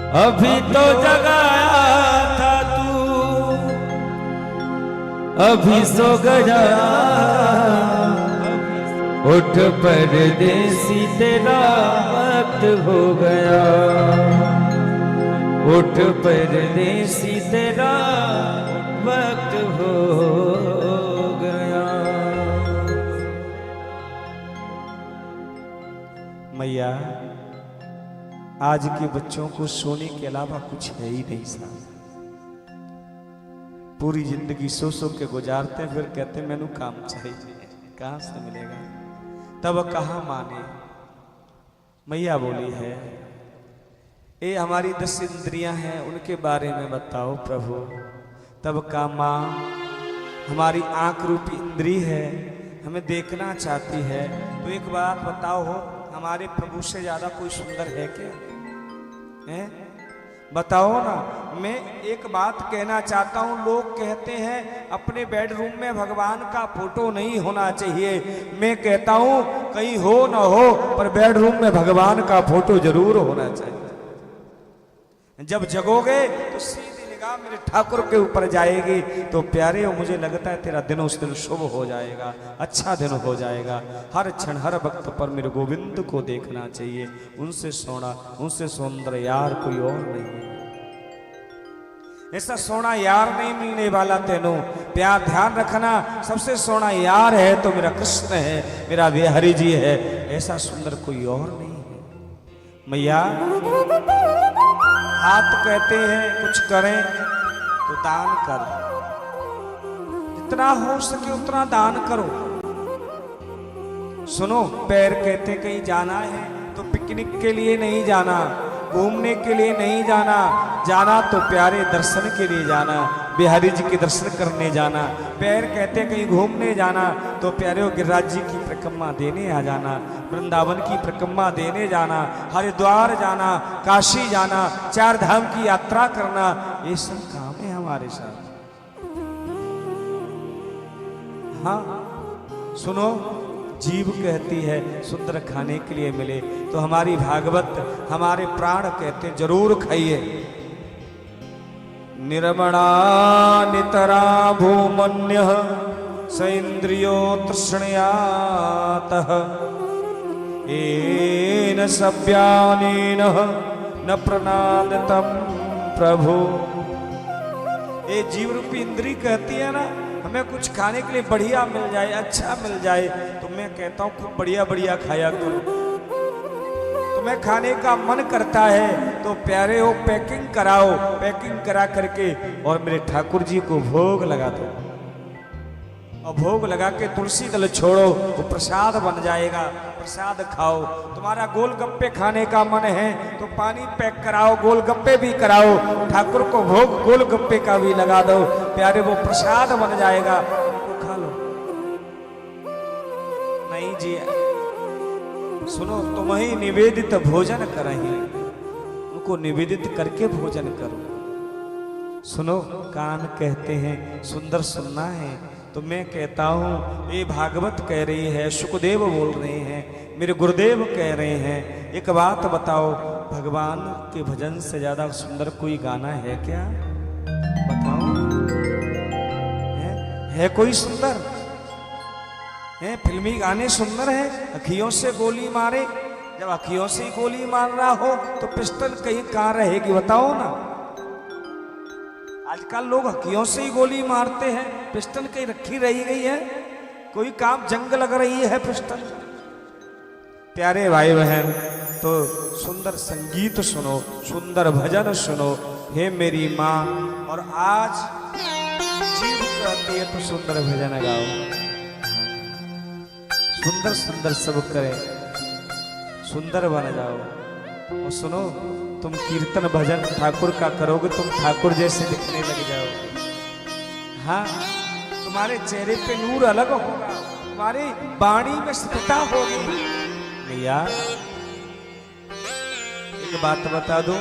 अभी तो जगाया था तू, अभी सो गया। उठ परदेसी तेरा वक्त हो गया। उठ परदेसी तेरा वक्त हो गया। मैया, आज के बच्चों को सोने के अलावा कुछ है ही नहीं साहब। पूरी जिंदगी सो सो के गुजारते, फिर कहते मैनू काम चाहिए, कहां से मिलेगा। तब कहां माने। मैया बोली है, ये हमारी 10 इंद्रियां हैं, उनके बारे में बताओ प्रभु। तब का मां हमारी आंख रूपी इंद्री है, हमें देखना चाहती है। तो एक बात बताओ, हमारे प्रभु से ज्यादा कोई सुंदर है क्या? है? बताओ ना। मैं एक बात कहना चाहता हूं, लोग कहते हैं अपने बेडरूम में भगवान का फोटो नहीं होना चाहिए। मैं कहता हूं कहीं हो ना हो, पर बेडरूम में भगवान का फोटो जरूर होना चाहिए। जब जगोगे तो सीधी निगाह मेरे ठाकुर के ऊपर जाएगी, तो प्यारे हो, मुझे लगता है तेरा दिन उस दिन शुभ हो जाएगा, अच्छा दिन हो जाएगा। हर क्षण हर वक्त पर मेरे गोविंद को देखना चाहिए। उनसे सोना, उनसे सुंदर यार कोई और नहीं है। ऐसा सोना यार नहीं मिलने वाला तेनों। प्यार ध्यान रखना, सबसे सोना यार है तो मेरा कृष्ण है, मेरा बिहारी जी है। ऐसा सुंदर कोई और नहीं है। मैया, हाथ कहते हैं कुछ करें तो दान कर, जितना हो सके उतना दान करो। सुनो, पैर कहते कहीं जाना है तो पिकनिक के लिए नहीं जाना, घूमने के लिए नहीं जाना। जाना तो प्यारे दर्शन के लिए जाना, बिहारी जी के दर्शन करने जाना। पैर कहते कहीं घूमने जाना तो प्यारे गिरिराज जी की परिक्रमा देने आ जाना, वृंदावन की परिक्रमा देने जाना, हरिद्वार जाना, काशी जाना, 4 धाम की यात्रा करना। ये सब काम है हमारे साथ। हाँ सुनो, जीव कहती है सुंदर खाने के लिए मिले, तो हमारी भागवत, हमारे प्राण कहते जरूर खाइए। निर्मणा नितरा भूमन्यः स इंद्रियो तृष्णयातः येन सव्यानेन न प्रनादतम प्रभु। ये जीव रूपी इंद्री कहती है ना, हमें कुछ खाने के लिए बढ़िया मिल जाए, अच्छा मिल जाए, तो मैं कहता हूँ खूब बढ़िया बढ़िया खाया करो। तुम्हें खाने का मन करता है तो प्यारे हो पैकिंग कराओ, पैकिंग करा करके और मेरे ठाकुर जी को भोग लगा दो। और भोग लगा के तुलसी दल छोड़ो, वो प्रसाद बन जाएगा। प्रसाद खाओ। तुम्हारा गोलगप्पे खाने का मन है तो पानी पैक कराओ, गोलगप्पे भी कराओ। ठाकुर को भोग गोलगप्पे का भी लगा दो, प्यारे वो प्रसाद बन जाएगा, तो खा लो। नहीं जी, सुनो, तुम ही निवेदित भोजन करही, उनको निवेदित करके भोजन करो। सुनो, कान कहते हैं सुंदर सुनना है, तो मैं कहता हूं ये भागवत कह रही है, सुखदेव बोल रहे हैं, मेरे गुरुदेव कह रहे हैं। एक बात बताओ, भगवान के भजन से ज्यादा सुंदर कोई गाना है क्या? बताओ, है कोई सुंदर? है फिल्मी गाने सुंदर है? अखियों से गोली मारे, जब अखियों से ही गोली मार रहा हो तो पिस्टल कहीं कहां रहेगी? बताओ ना। आजकल लोग अखियों से ही गोली मारते हैं, पिस्टल कहीं रखी रही गई है? कोई काम जंग लग रही है पिस्टल? प्यारे भाई बहन, तो सुंदर संगीत सुनो, सुंदर भजन सुनो, हे मेरी माँ। और आज जीव कहती है तो सुंदर भजन गाओ, सुंदर सुंदर सब करे, सुंदर बन जाओ। और सुनो, तुम कीर्तन भजन ठाकुर का करोगे, तुम ठाकुर जैसे दिखने लग जाओगे। हाँ, तुम्हारे चेहरे पे नूर अलग होगा, तुम्हारी वाणी में सत्यता होगी। भैया, एक बात बता दो,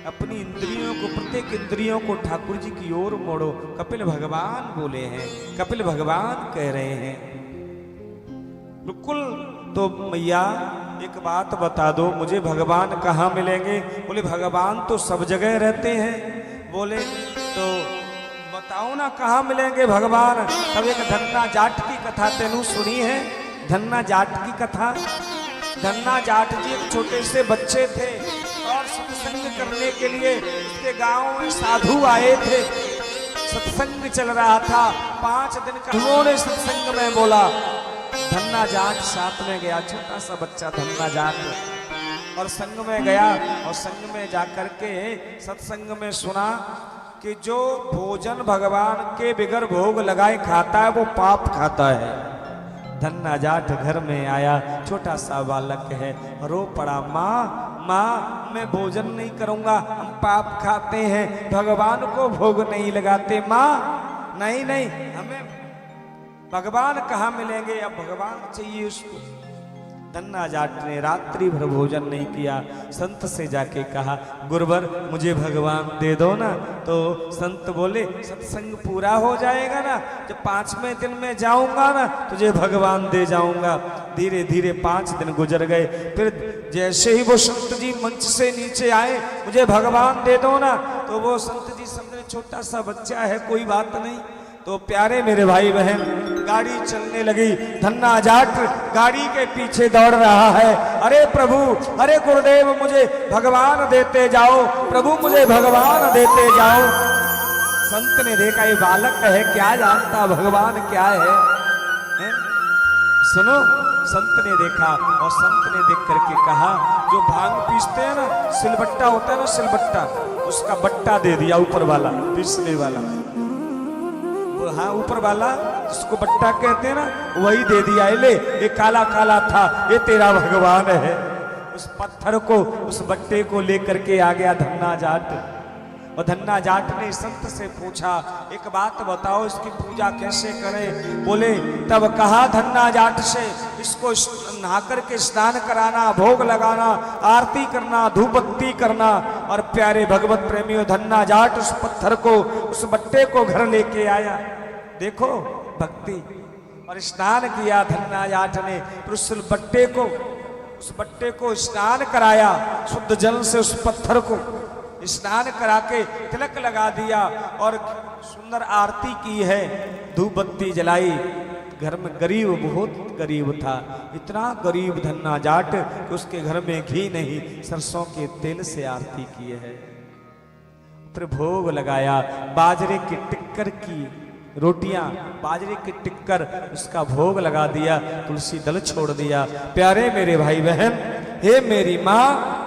अपनी इंद्रियों को, प्रत्येक इंद्रियों को ठाकुर जी की ओर मोड़ो। कपिल भगवान बोले हैं, कपिल भगवान कह रहे हैं। बिल्कुल। तो मैया, एक बात बता दो मुझे, भगवान कहाँ मिलेंगे? बोले भगवान तो सब जगह रहते हैं। बोले तो बताओ ना कहाँ मिलेंगे भगवान? तब एक धन्ना जाट की कथा तेनू सुनी है? धन्ना जाट की कथा। धन्ना जाट जी एक छोटे से बच्चे थे और सत्संग करने के लिए उसके गांव में साधु आए थे। सत्संग चल रहा था, 5 दिन का उन्होंने सत्संग में बोला। धन्ना जाट साथ में गया, छोटा सा बच्चा धन्ना जाट, और संग में गया और संग में जाकर के सत्संग में सुना कि जो भोजन भगवान के बिगर भोग लगाए खाता है वो पाप खाता है। धन्ना जाट घर में आया, छोटा सा बालक है, रो पड़ा, माँ माँ मैं भोजन नहीं करूंगा, हम पाप खाते हैं, भगवान को भोग नहीं लगाते। माँ नहीं नहीं, हमें भगवान कहाँ मिलेंगे, अब भगवान चाहिए उसको। धन्ना जाट ने रात्रि भर भोजन नहीं किया, संत से जाके कहा गुरुवर मुझे भगवान दे दो ना। तो संत बोले सत्संग पूरा हो जाएगा ना, जब 5वें दिन में जाऊंगा ना तुझे भगवान दे जाऊंगा। धीरे धीरे 5 दिन गुजर गए, फिर जैसे ही वो संत जी मंच से नीचे आए, मुझे भगवान दे दो ना, तो वो संत जी समझे छोटा सा बच्चा है, कोई बात नहीं। तो प्यारे मेरे भाई बहन, गाड़ी चलने लगी, धन्ना जाट गाड़ी के पीछे दौड़ रहा है। अरे प्रभु, अरे गुरुदेव मुझे भगवान देते जाओ, प्रभु मुझे भगवान देते जाओ। संत ने देखा ये बालक है, क्या जानता भगवान क्या है? सुनो, संत ने देखा और संत ने देख करके कहा जो भांग पीसते हैं ना, सिलबट्टा होता है ना, सिलबट्टा, उसका बट्टा दे दिया ऊपर वाला, पीसने वाला। हाँ ऊपर वाला जिसको बट्टा कहते हैं ना, वही दे दिया। ले ये काला काला था, ये तेरा भगवान है। उस पत्थर को, उस बट्टे को लेकर के आ गया धन्ना जाट। और धन्ना जाट ने संत से पूछा एक बात बताओ इसकी पूजा कैसे करें? बोले तब कहा धन्ना जाट से इसको नहा करके स्नान कराना, भोग लगाना, आरती करना, धूप बत्ती करना। और प्यारे भगवत प्रेमियों, धन्ना जाट उस पत्थर को, उस बट्टे को घर लेके आया। देखो भक्ति, और स्नान किया धन्ना जाट ने। फिर उस बट्टे को स्नान कराया शुद्ध जल से, उस पत्थर को स्नान करा के तिलक लगा दिया और सुंदर आरती की है, धूप बत्ती जलाई। घर में गरीब, बहुत गरीब था, इतना गरीब धन्ना जाट कि उसके घर में घी नहीं, सरसों के तेल से आरती की है। फिर भोग लगाया, बाजरे की टिक्कर की रोटियां, बाजरे की टिक्कर, उसका भोग लगा दिया, तुलसी दल छोड़ दिया। प्यारे मेरे भाई बहन, हे मेरी माँ,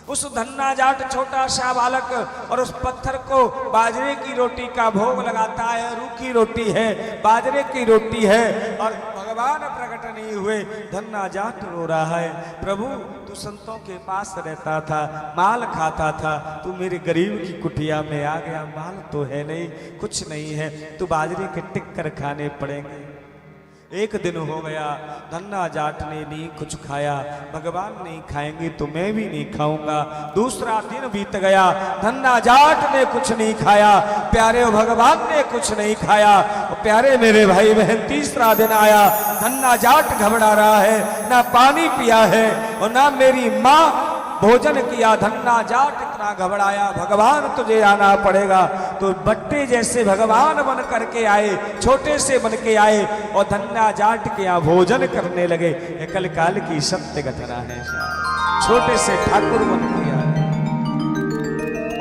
उस धन्ना जाट छोटा सा बालक और उस पत्थर को बाजरे की रोटी का भोग लगाता है। रूखी रोटी है, बाजरे की रोटी है, और भगवान प्रकट नहीं हुए। धन्ना जाट रो रहा है, प्रभु तू संतों के पास रहता था, माल खाता था, तू मेरे गरीब की कुटिया में आ गया, माल तो है नहीं, कुछ नहीं है, तू बाजरे के टिक्कर खाने पड़ेंगे। एक दिन हो गया, धन्ना जाट ने नहीं कुछ खाया, भगवान नहीं खाएंगे तो मैं भी नहीं खाऊंगा। दूसरा दिन बीत गया, धन्ना जाट ने कुछ नहीं खाया, प्यारे भगवान ने कुछ नहीं खाया। प्यारे मेरे भाई बहन, तीसरा दिन आया, धन्ना जाट घबरा रहा है, ना पानी पिया है और ना मेरी माँ भोजन किया। धन्ना जाट इतना घबराया, भगवान तुझे आना पड़ेगा। तो बट्टे जैसे भगवान बन करके आए, छोटे से बन के आए और धन्ना जाट के यहाँ भोजन करने लगे। कल काल की सत्य घटना है, छोटे से ठाकुर बन के आए।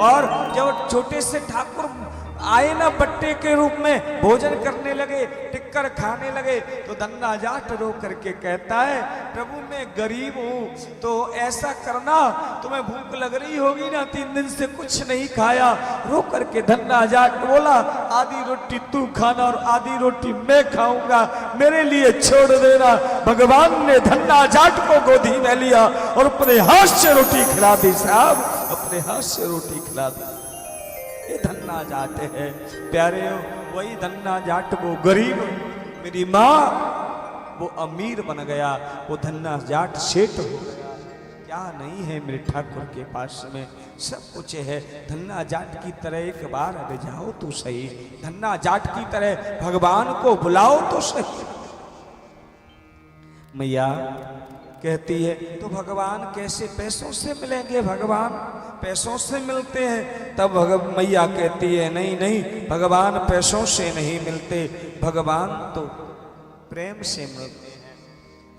और जब छोटे से ठाकुर आए ना, बट्टे के रूप में भोजन करने लगे, टिक्कर खाने लगे, तो धन्ना जाट रो करके कहता है, प्रभु मैं गरीब हूं, तो ऐसा करना, तुम्हें भूख लग रही होगी ना, 3 दिन से कुछ नहीं खाया। रो करके धन्ना जाट बोला, आधी रोटी तू खाना और आधी रोटी मैं खाऊंगा, मेरे लिए छोड़ देना। भगवान ने धन्ना जाट को गोदी में लिया और अपने हाथ से रोटी खिला दी। साहब अपने हाथ से रोटी खिला दी। ये धन्ना जाट है प्यारे, वही धन्ना जाट वो गरीब, मेरी माँ वो अमीर बन गया, वो धन्ना जाट सेठ हो गया। क्या नहीं है मेरे ठाकुर के पास में, सब कुछ है। धन्ना जाट की तरह एक बार अरे जाओ तो सही, धन्ना जाट की तरह भगवान को बुलाओ तो सही। मैया कहती है तो भगवान कैसे, पैसों से मिलेंगे, भगवान पैसों से मिलते हैं। तब मैया कहती है नहीं नहीं, भगवान पैसों से नहीं मिलते, भगवान तो प्रेम से मिलते हैं।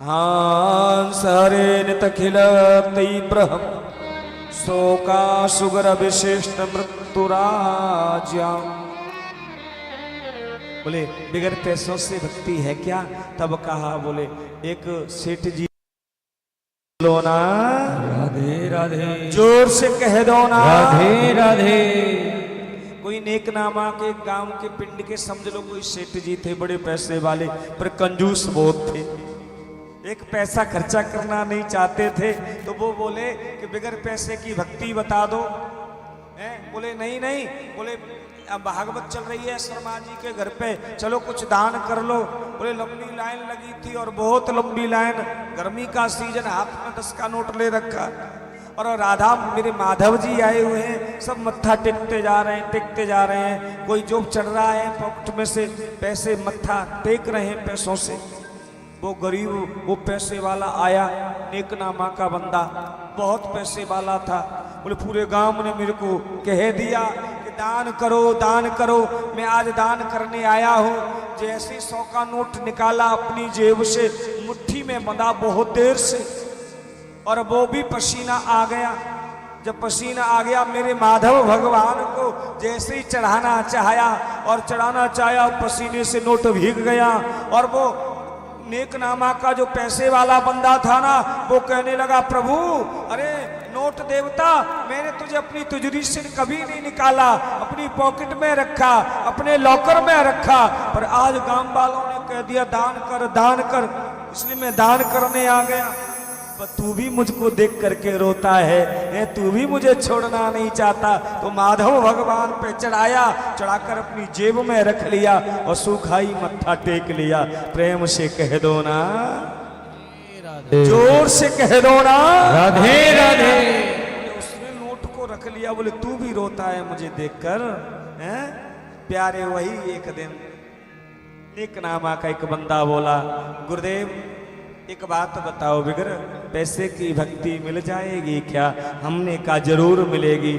हाँ सरे नितखिल तीव्रहम शोका सुगर विशिष्ट मृत्युराज्या। बोले बिगर पैसों से भक्ति है क्या? तब कहा, बोले एक सेठ जी लो ना, राधे राधे, जोर से कह दो ना, राधे राधे। कोई नेक नामा के गांव के पिंड के समझ लो कोई सेठ जी थे, बड़े पैसे वाले, पर कंजूस बहुत थे, एक पैसा खर्चा करना नहीं चाहते थे। तो वो बोले कि बिगर पैसे की भक्ति बता दो। बोले नहीं नहीं, बोले अब भागवत चल रही है शर्मा जी के घर पे, चलो कुछ दान कर लो। बोले लंबी लाइन लगी थी और बहुत लंबी लाइन, गर्मी का सीजन, हाथ में 10 का नोट ले रखा, और राधा मेरे माधव जी आए हुए हैं, सब मत्था टेकते जा रहे हैं, टेकते जा रहे हैं। कोई जोब चढ़ रहा है, पॉकेट में से पैसे मत्था टेक रहे हैं पैसों से। वो गरीब, वो पैसे वाला आया, नेक नामा का बंदा, बहुत पैसे वाला था। बोले पूरे गांव ने मेरे को कह दिया कि दान करो, दान करो। मैं आज दान करने आया हूँ। जैसे 100 का नोट निकाला अपनी जेब से, मुट्ठी में बंधा बहुत देर से, और वो भी पसीना आ गया। जब पसीना आ गया, मेरे माधव भगवान को जैसे ही चढ़ाना चाहा और चढ़ाना चाहा, पसीने से नोट भीग गया। और वो नेक नामा का जो पैसे वाला बंदा था ना, वो कहने लगा, प्रभु अरे नोट देवता, मैंने तुझे अपनी तिजोरी से कभी नहीं निकाला, अपनी पॉकेट में रखा, अपने लॉकर में रखा, पर आज गांव वालों ने कह दिया दान कर, दान कर, इसलिए मैं दान करने आ गया। पर तू भी मुझको देख करके रोता है, तू भी मुझे छोड़ना नहीं चाहता। तो माधव भगवान पे चढ़ाया, चढ़ाकर अपनी जेब में रख लिया और सुखाई मत्था टेक लिया। प्रेम से कह दो ना, जोर से कह दो ना, राधे राधे। उसने नोट को रख लिया। बोले तू भी रोता है मुझे देखकर, हैं प्यारे। वही एक दिन एक नामा का एक बंदा बोला, गुरुदेव एक बात बताओ, बिगर पैसे की भक्ति मिल जाएगी क्या? हमने कहा जरूर मिलेगी,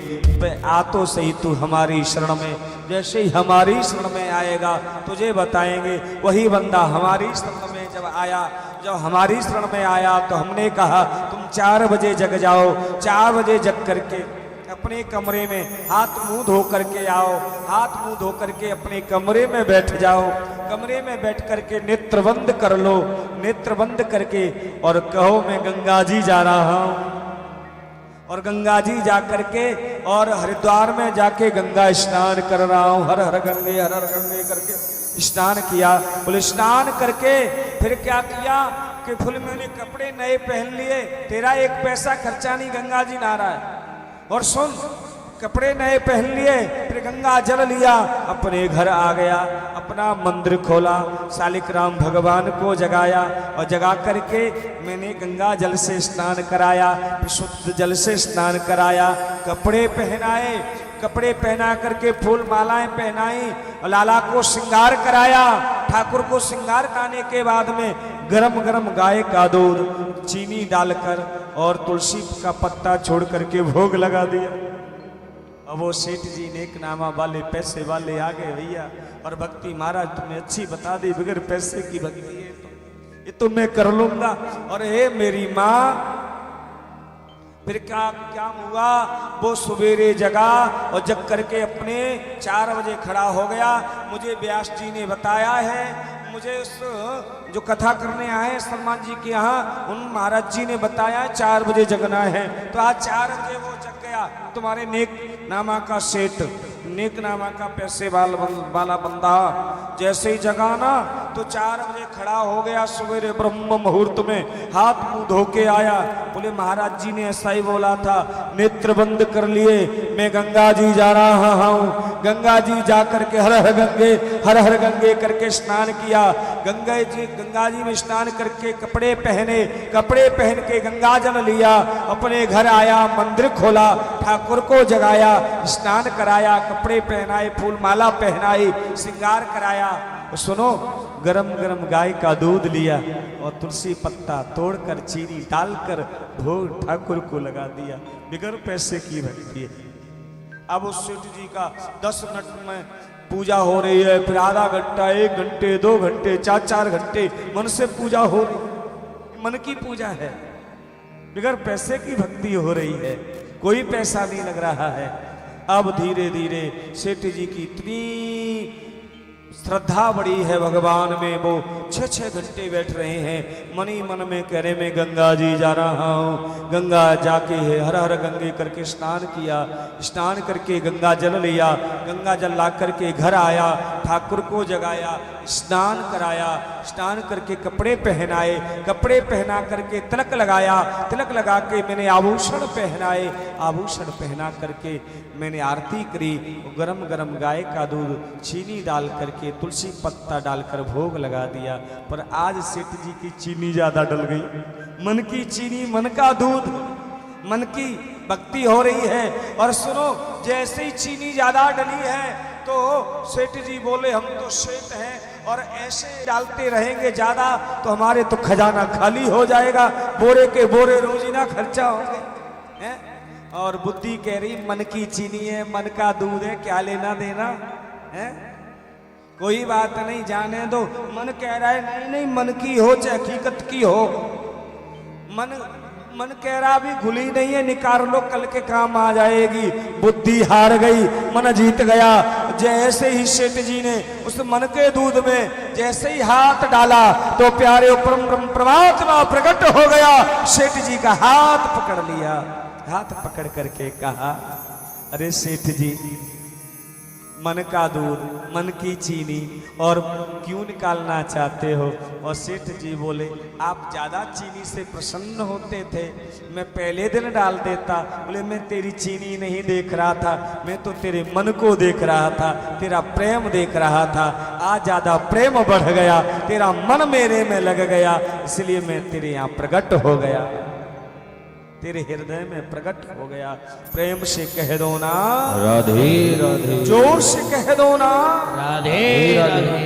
आ तो सही तू हमारी शरण में। जैसे ही हमारी शरण में आएगा तुझे बताएंगे। वही बंदा हमारी शरण में जब आया, जब हमारी शरण में आया तो हमने कहा तुम 4 बजे जग जाओ। 4 बजे जग करके अपने कमरे में हाथ मुंह धो करके आओ, हाथ मुंह धो करके अपने कमरे में बैठ जाओ। कमरे में बैठ करके नेत्र बंद कर लो, नेत्र बंद करके और कहो मैं गंगा जी जा रहा हूं। और गंगा जी जा करके और हरिद्वार में जाके गंगा स्नान कर रहा हूं। हर हर गंगे करके स्नान किया। बोले स्नान करके फिर क्या किया कि फुल मैंने कपड़े नए पहन लिए, तेरा 1 पैसा खर्चा नहीं, गंगा जी नहा रहा है। और सुन, कपड़े नए पहन लिए, फिर गंगा जल लिया, अपने घर आ गया, अपना मंदिर खोला, शालिक राम भगवान को जगाया और जगा करके मैंने गंगा जल से स्नान कराया, शुद्ध जल से स्नान कराया, कपड़े पहनाए, कपड़े पहना करके फूल मालाएं पहनाई और लाला को श्रृंगार कराया। ठाकुर को श्रृंगार कराने के बाद में गरम गरम गाय का दूध, चीनी डालकर और तुलसी का पत्ता छोड़ करके भोग लगा दिया। अब वो सेठ जी नेक नामा वाले पैसे वाले आ गए भैया, और भक्ति महाराज तुमने अच्छी बता दी, बगैर पैसे की भक्ति है तो ये तो मैं कर लूंगा। और हे मेरी माँ, फिर क्या हुआ, वो सवेरे जगा और जग करके अपने 4 बजे खड़ा हो गया। मुझे व्यास जी ने बताया है, मुझे उस जो कथा करने आए सलमान जी के यहाँ, उन महाराज जी ने बताया 4 बजे जगना है। तो आज 4 बजे वो जग गया। तुम्हारे नेक नामा का सेठ, नेक नामा का पैसे वाला बंदा जैसे ही जगाना तो 4 बजे खड़ा हो गया सवेरे ब्रह्म मुहूर्त में, हाथ मुंह धो के आया। बोले महाराज जी ने ऐसा ही बोला था, नेत्र बंद कर लिए, मैं गंगा जी जा रहा हूँ। गंगा जी जा करके हर हर गंगे करके स्नान किया। गंगा जी में स्नान करके कपड़े पहने, कपड़े पहन के गंगा जल लिया, अपने घर आया, मंदिर खोला, ठाकुर को जगाया, स्नान कराया, कपड़े पहनाए, फूल माला पहनाई, श्रृंगार कराया। सुनो, गरम गरम गाय का दूध लिया और तुलसी पत्ता तोड़कर चीनी डालकर भोग ठाकुर को लगा दिया। बिगर पैसे की भक्ति है। अब उस सेठ जी का 10 मिनट में पूजा हो रही है, फिर आधा घंटा, 1 घंटे, 2 घंटे, 4 घंटे मन से पूजा हो रही, मन की पूजा है, बिगर पैसे की भक्ति हो रही है, कोई पैसा नहीं लग रहा है। अब धीरे धीरे सेठ जी की इतनी श्रद्धा बड़ी है भगवान में, वो 6 घंटे बैठ रहे हैं, मन ही मन में कह रहे मैं गंगा जी जा रहा हूँ। गंगा जाके है हर हर गंगे करके स्नान किया, स्नान करके गंगा जल लिया, गंगा जल ला करके घर आया, ठाकुर को जगाया, स्नान कराया, स्नान करके कपड़े पहनाए, कपड़े पहना करके तिलक लगाया, तिलक लगा के मैंने आभूषण पहनाए, आभूषण पहना करके मैंने आरती करी। गरम गरम गाय का दूध चीनी डाल करके तुलसी पत्ता डालकर भोग लगा दिया। पर आज सेठ जी की चीनी ज्यादा डल गई, मन की चीनी, मन का दूध, मन की भक्ति हो रही है। और सुनो, जैसे ही चीनी ज्यादा डली है तो सेठ जी बोले हम तो सेठ हैं और ऐसे डालते रहेंगे ज्यादा तो हमारे तो खजाना खाली हो जाएगा, बोरे के बोरे रोजीना खर्चा होंगे, हैं? और बुद्धि कह रही मन की चीनी है, मन का दूध है, क्या लेना देना है, कोई बात नहीं, जाने दो। मन कह रहा है नहीं नहीं, मन की हो चाहे हकीकत की हो, मन कह रहा अभी घुली नहीं है, निकाल लो, कल के काम आ जाएगी। बुद्धि हार गई, मन जीत गया। जैसे ही सेठ जी ने उस मन के दूध में जैसे ही हाथ डाला तो प्यारे परम परमात्मा प्रकट हो गया। सेठ जी का हाथ पकड़ लिया, हाथ पकड़ करके कहा अरे सेठ जी, मन का दूध, मन की चीनी और क्यों निकालना चाहते हो? और सेठ जी बोले आप ज्यादा चीनी से प्रसन्न होते थे, मैं पहले दिन डाल देता। बोले मैं तेरी चीनी नहीं देख रहा था, मैं तो तेरे मन को देख रहा था, तेरा प्रेम देख रहा था। आज ज्यादा प्रेम बढ़ गया, तेरा मन मेरे में लग गया, इसलिए मैं तेरे यहाँ प्रकट हो गया, तेरे हृदय में प्रकट हो गया। प्रेम से कह दो ना राधे राधे, जोर से कह दो ना राधे राधे।